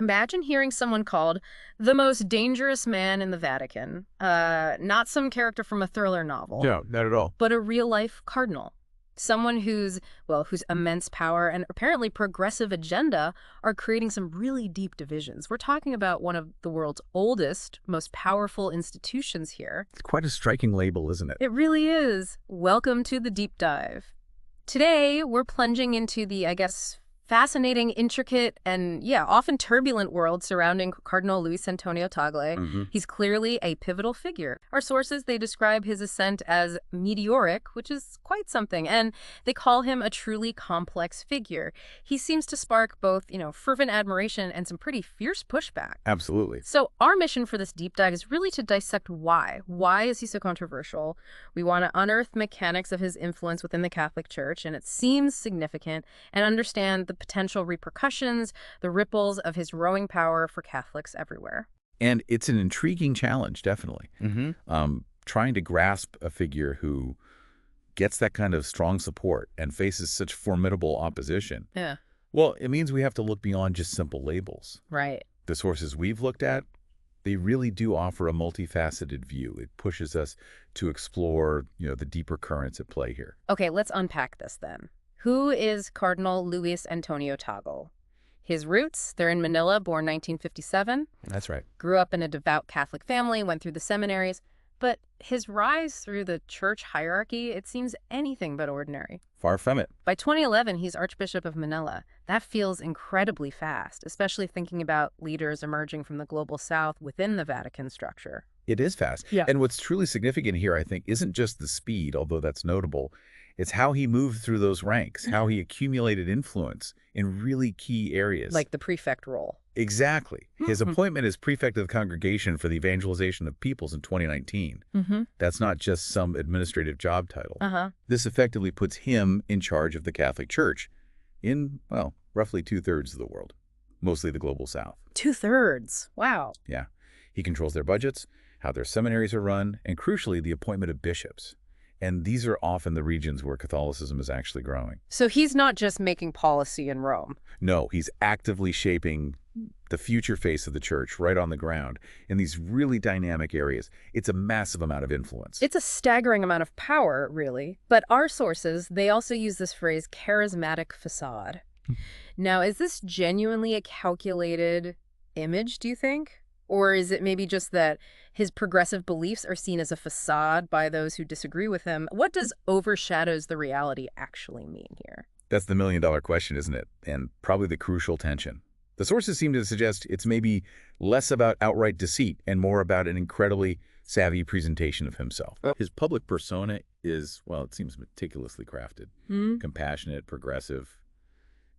Imagine hearing someone called the most dangerous man in the Vatican. Not some character from a thriller novel, No, not at all. but a real-life cardinal. Someone whose immense power and apparently progressive agenda are creating some really deep divisions. We're talking about one of the world's oldest, most powerful institutions here. It's quite a striking label, isn't it? It really is. Welcome to the deep dive. Today, we're plunging into the, fascinating, intricate, and often turbulent world surrounding Cardinal Luis Antonio Tagle. He's clearly a pivotal figure. Our sources, they describe his ascent as meteoric, which is quite something, and they call him a truly complex figure. He seems to spark both, fervent admiration and some pretty fierce pushback. Absolutely. So our mission for this deep dive is really to dissect why. Why is he so controversial? We want to unearth mechanics of his influence within the Catholic Church, and it seems significant, and understand the potential repercussions, the ripples of his growing power for Catholics everywhere. And it's an intriguing challenge, definitely. Trying to grasp a figure who gets that kind of strong support and faces such formidable opposition. Yeah. Well, it means we have to look beyond just simple labels. Right. The sources we've looked at, they really do offer a multifaceted view. It pushes us to explore, the deeper currents at play here. Okay, let's unpack this then. Who is Cardinal Luis Antonio Tagle? His roots, they're in Manila, born 1957. That's right. Grew up in a devout Catholic family, went through the seminaries. But his rise through the church hierarchy, it seems anything but ordinary. Far from it. By 2011, he's Archbishop of Manila. That feels incredibly fast, especially thinking about leaders emerging from the global south within the Vatican structure. It is fast. Yeah. And what's truly significant here, I think, isn't just the speed, although that's notable. It's how he moved through those ranks, how he accumulated influence in really key areas. Like the prefect role. Exactly. His appointment as prefect of the Congregation for the Evangelization of Peoples in 2019. That's not just some administrative job title. This effectively puts him in charge of the Catholic Church in, well, roughly 2/3 of the world, mostly the global south. 2/3. Wow. Yeah. He controls their budgets, how their seminaries are run, and crucially, the appointment of bishops. And these are often the regions where Catholicism is actually growing. So he's not just making policy in Rome. No, he's actively shaping the future face of the church right on the ground in these really dynamic areas. It's a massive amount of influence. It's a staggering amount of power, really. But our sources, they also use this phrase, charismatic facade. Now, is this genuinely a calculated image, do you think? Or is it maybe just that his progressive beliefs are seen as a facade by those who disagree with him? What does overshadows the reality actually mean here? That's the million-dollar question, isn't it? And probably the crucial tension. The sources seem to suggest it's maybe less about outright deceit and more about an incredibly savvy presentation of himself. His public persona is, well, it seems meticulously crafted, compassionate, progressive.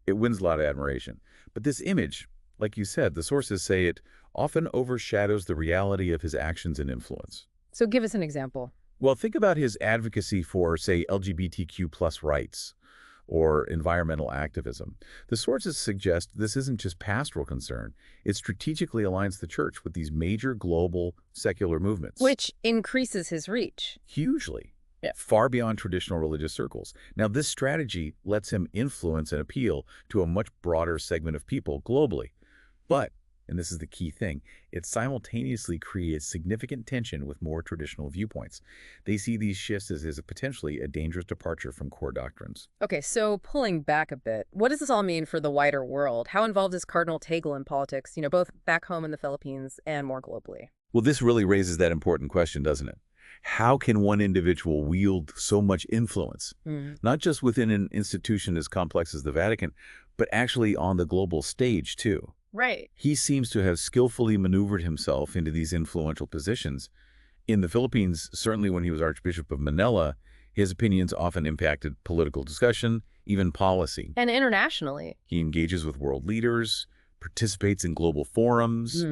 It wins a lot of admiration. But this image, like you said, the sources say it often overshadows the reality of his actions and influence. So give us an example. Well, think about his advocacy for, say, LGBTQ+ rights or environmental activism. The sources suggest this isn't just pastoral concern. It strategically aligns the church with these major global secular movements. Which increases his reach. Hugely. Yeah. Far beyond traditional religious circles. Now, this strategy lets him influence and appeal to a much broader segment of people globally. But, and this is the key thing, it simultaneously creates significant tension with more traditional viewpoints. They see these shifts as potentially a dangerous departure from core doctrines. Okay, so pulling back a bit, what does this all mean for the wider world? How involved is Cardinal Tagle in politics, both back home in the Philippines and more globally? Well, this really raises that important question, doesn't it? How can one individual wield so much influence, not just within an institution as complex as the Vatican, but actually on the global stage, too? Right. He seems to have skillfully maneuvered himself into these influential positions. In the Philippines, certainly when he was Archbishop of Manila, his opinions often impacted political discussion, even policy. And internationally. He engages with world leaders, participates in global forums.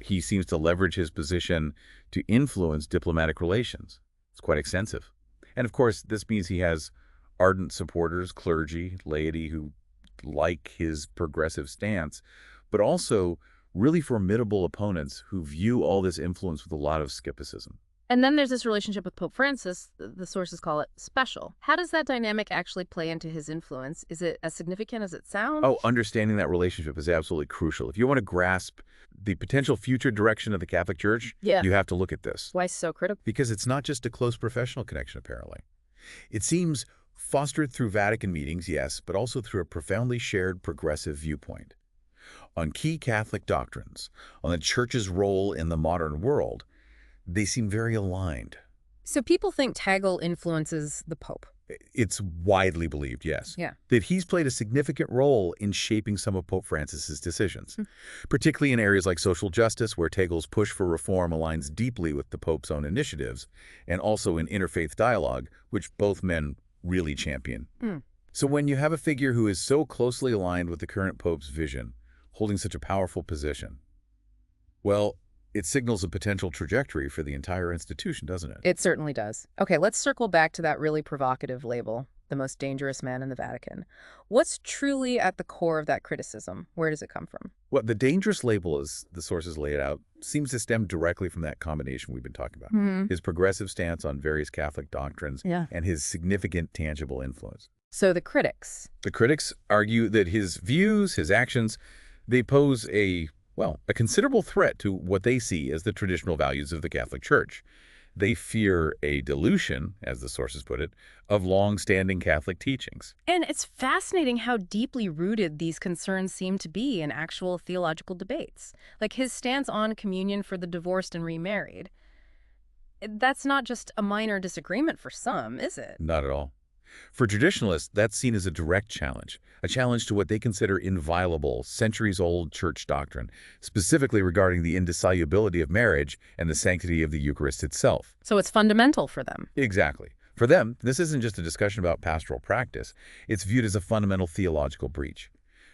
He seems to leverage his position to influence diplomatic relations. It's quite extensive. And of course, this means he has ardent supporters, clergy, laity who like his progressive stance, but also really formidable opponents who view all this influence with a lot of skepticism. And then there's this relationship with Pope Francis. The sources call it special. How does that dynamic actually play into his influence? Is it as significant as it sounds? Oh, understanding that relationship is absolutely crucial. If you want to grasp the potential future direction of the Catholic Church, Yeah. you have to look at this. Why so critical? Because it's not just a close professional connection, apparently. It seems fostered through Vatican meetings, yes, but also through a profoundly shared progressive viewpoint. On key Catholic doctrines, on the Church's role in the modern world, they seem very aligned. So people think Tagle influences the Pope. It's widely believed, yes, Yeah. that he's played a significant role in shaping some of Pope Francis's decisions, particularly in areas like social justice, where Tagle's push for reform aligns deeply with the Pope's own initiatives, and also in interfaith dialogue, which both men really champion. So when you have a figure who is so closely aligned with the current Pope's vision, holding such a powerful position, well, it signals a potential trajectory for the entire institution, doesn't it? It certainly does. Okay, let's circle back to that really provocative label, the most dangerous man in the Vatican. What's truly at the core of that criticism? Where does it come from? Well, the dangerous label, as the sources lay it out, seems to stem directly from that combination we've been talking about. His progressive stance on various Catholic doctrines and his significant tangible influence. So the critics. The critics argue that his views, his actions, they pose a considerable threat to what they see as the traditional values of the Catholic Church. They fear a dilution, as the sources put it, of long-standing Catholic teachings. And it's fascinating how deeply rooted these concerns seem to be in actual theological debates. Like his stance on communion for the divorced and remarried. That's not just a minor disagreement for some, is it? Not at all. For traditionalists, that's seen as a direct challenge, a challenge to what they consider inviolable, centuries-old church doctrine, specifically regarding the indissolubility of marriage and the sanctity of the Eucharist itself. So it's fundamental for them. Exactly. For them, this isn't just a discussion about pastoral practice. It's viewed as a fundamental theological breach.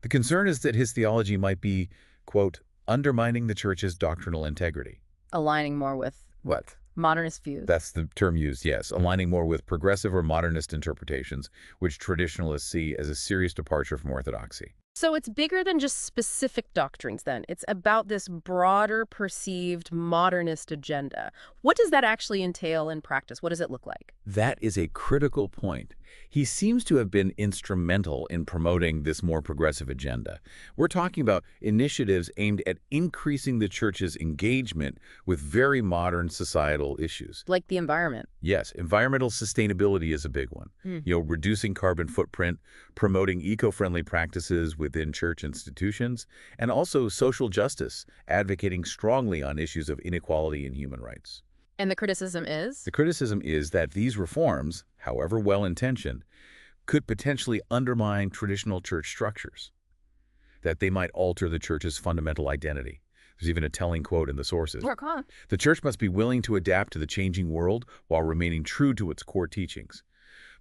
The concern is that his theology might be, quote, undermining the Church's doctrinal integrity. Aligning more with What? modernist views. That's the term used, yes, aligning more with progressive or modernist interpretations, which traditionalists see as a serious departure from orthodoxy. So it's bigger than just specific doctrines then. It's about this broader perceived modernist agenda. What does that actually entail in practice? What does it look like? That is a critical point. He seems to have been instrumental in promoting this more progressive agenda. We're talking about initiatives aimed at increasing the Church's engagement with very modern societal issues. Like the environment. Yes, environmental sustainability is a big one. Reducing carbon footprint, promoting eco-friendly practices within church institutions, and also social justice, advocating strongly on issues of inequality and human rights. And the criticism is? The criticism is that these reforms, however well-intentioned, could potentially undermine traditional church structures, that they might alter the Church's fundamental identity. There's even a telling quote in the sources. Work on. The Church must be willing to adapt to the changing world while remaining true to its core teachings.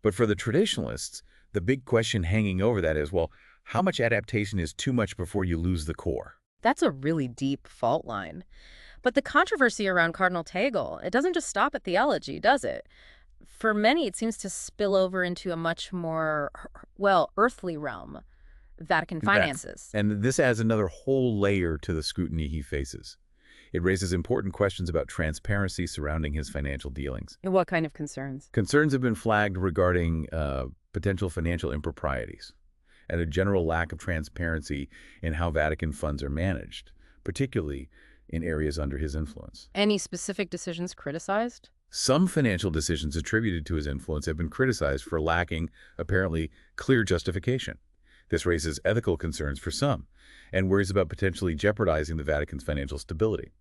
But for the traditionalists, the big question hanging over that is, well, how much adaptation is too much before you lose the core? That's a really deep fault line. But the controversy around Cardinal Tagle, it doesn't just stop at theology, does it? For many, it seems to spill over into a much more, earthly realm, Vatican finances. And this adds another whole layer to the scrutiny he faces. It raises important questions about transparency surrounding his financial dealings. And what kind of concerns? Concerns have been flagged regarding potential financial improprieties and a general lack of transparency in how Vatican funds are managed, particularly in areas under his influence. Any specific decisions criticized? Some financial decisions attributed to his influence have been criticized for lacking, apparently, clear justification. This raises ethical concerns for some, and worries about potentially jeopardizing the Vatican's financial stability.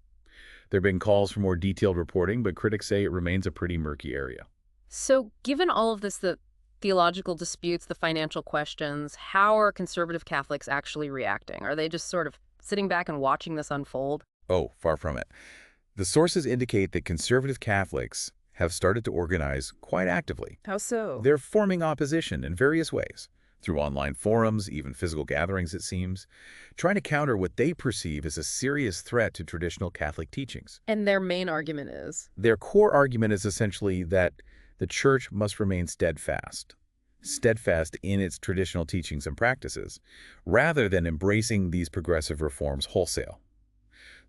There have been calls for more detailed reporting, but critics say it remains a pretty murky area. So, given all of this, the theological disputes, the financial questions, how are conservative Catholics actually reacting? Are they just sort of sitting back and watching this unfold? Oh, far from it. The sources indicate that conservative Catholics have started to organize quite actively. How so? They're forming opposition in various ways, through online forums, even physical gatherings, it seems, trying to counter what they perceive as a serious threat to traditional Catholic teachings. And their main argument is? Their core argument is essentially that the Church must remain steadfast in its traditional teachings and practices, rather than embracing these progressive reforms wholesale.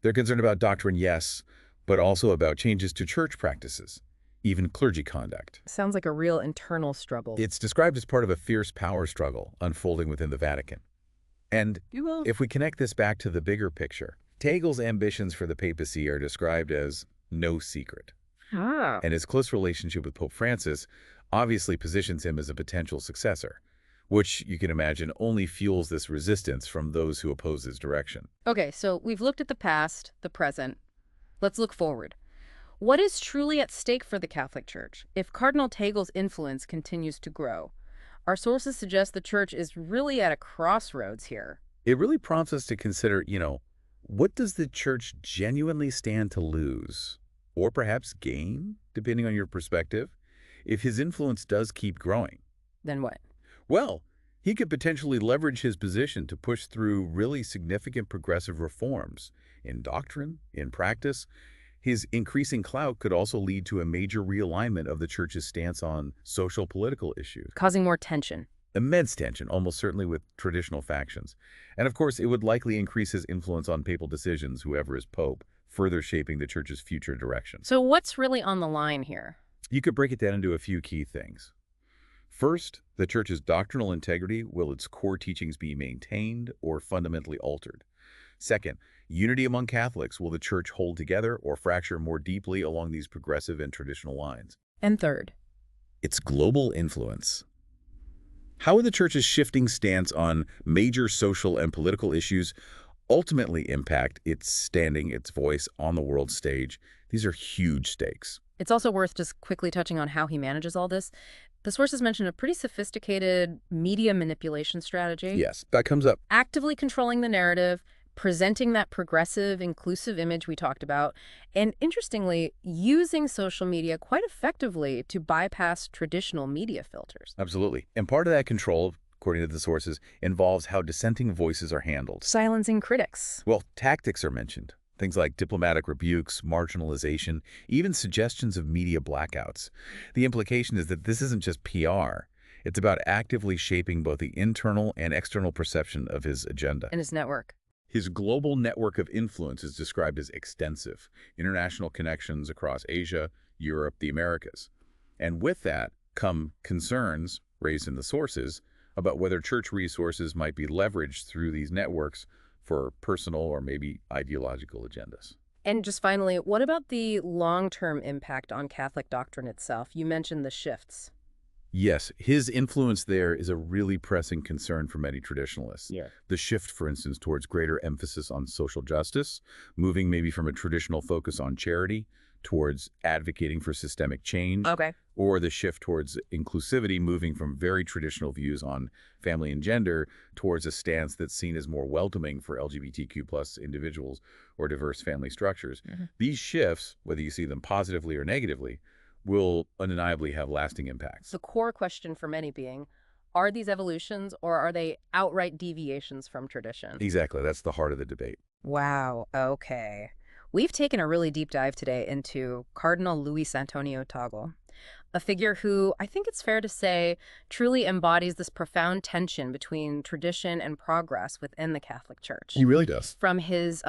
They're concerned about doctrine, yes, but also about changes to church practices, even clergy conduct. Sounds like a real internal struggle. It's described as part of a fierce power struggle unfolding within the Vatican. And if we connect this back to the bigger picture, Tagle's ambitions for the papacy are described as no secret. And his close relationship with Pope Francis obviously positions him as a potential successor, which you can imagine only fuels this resistance from those who oppose his direction. Okay, so we've looked at the past, the present. Let's look forward. What is truly at stake for the Catholic Church if Cardinal Tagle's influence continues to grow? Our sources suggest the Church is really at a crossroads here. It really prompts us to consider, what does the Church genuinely stand to lose, or perhaps gain, depending on your perspective, if his influence does keep growing? Then what? Well, he could potentially leverage his position to push through really significant progressive reforms in doctrine, in practice. His increasing clout could also lead to a major realignment of the Church's stance on social political issues. Causing more tension. Immense tension, almost certainly with traditional factions. And of course, it would likely increase his influence on papal decisions, whoever is Pope, further shaping the Church's future direction. So what's really on the line here? You could break it down into a few key things. First, the Church's doctrinal integrity. Will its core teachings be maintained or fundamentally altered? Second, unity among Catholics. Will the Church hold together or fracture more deeply along these progressive and traditional lines? And third, its global influence. How would the Church's shifting stance on major social and political issues ultimately impact its standing, its voice on the world stage? These are huge stakes. it's also worth just quickly touching on how he manages all this. The sources mention a pretty sophisticated media manipulation strategy. Yes, that comes up. Actively controlling the narrative, presenting that progressive, inclusive image we talked about, and interestingly, using social media quite effectively to bypass traditional media filters. Absolutely. And part of that control, according to the sources, involves how dissenting voices are handled. Silencing critics. Well, tactics are mentioned. Things like diplomatic rebukes, marginalization, even suggestions of media blackouts. The implication is that this isn't just PR. It's about actively shaping both the internal and external perception of his agenda. And his network. His global network of influence is described as extensive, international connections across Asia, Europe, the Americas. And with that come concerns raised in the sources about whether church resources might be leveraged through these networks for personal or maybe ideological agendas. And just finally, what about the long-term impact on Catholic doctrine itself? You mentioned the shifts. Yes, his influence there is a really pressing concern for many traditionalists. Yeah. The shift, for instance, towards greater emphasis on social justice, moving maybe from a traditional focus on charity towards advocating for systemic change, Okay. or the shift towards inclusivity, moving from very traditional views on family and gender towards a stance that's seen as more welcoming for LGBTQ plus individuals or diverse family structures. Mm-hmm. These shifts, whether you see them positively or negatively, will undeniably have lasting impacts. The core question for many being, are these evolutions or are they outright deviations from tradition? Exactly. That's the heart of the debate. Wow, okay. We've taken a really deep dive today into Cardinal Luis Antonio Tagle, a figure who, I think it's fair to say, truly embodies this profound tension between tradition and progress within the Catholic Church. He really does. From his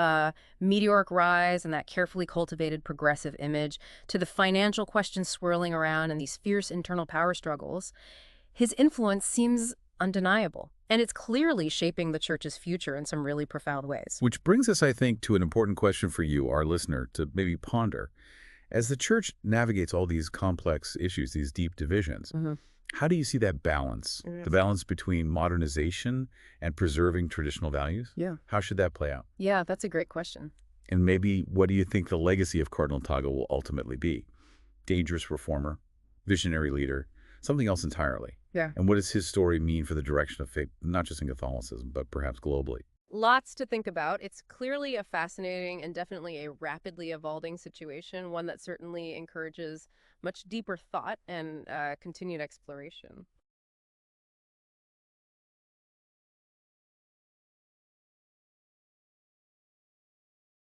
meteoric rise and that carefully cultivated progressive image to the financial questions swirling around and these fierce internal power struggles, his influence seems undeniable. And it's clearly shaping the Church's future in some really profound ways. Which brings us, I think, to an important question for you, our listener, to maybe ponder. As the Church navigates all these complex issues, these deep divisions, how do you see that balance? The balance between modernization and preserving traditional values? Yeah. How should that play out? Yeah, that's a great question. And maybe what do you think the legacy of Cardinal Tagle will ultimately be? Dangerous reformer, visionary leader, something else entirely? Yeah. And what does his story mean for the direction of faith, not just in Catholicism, but perhaps globally? Lots to think about. It's clearly a fascinating and definitely a rapidly evolving situation, one that certainly encourages much deeper thought and continued exploration.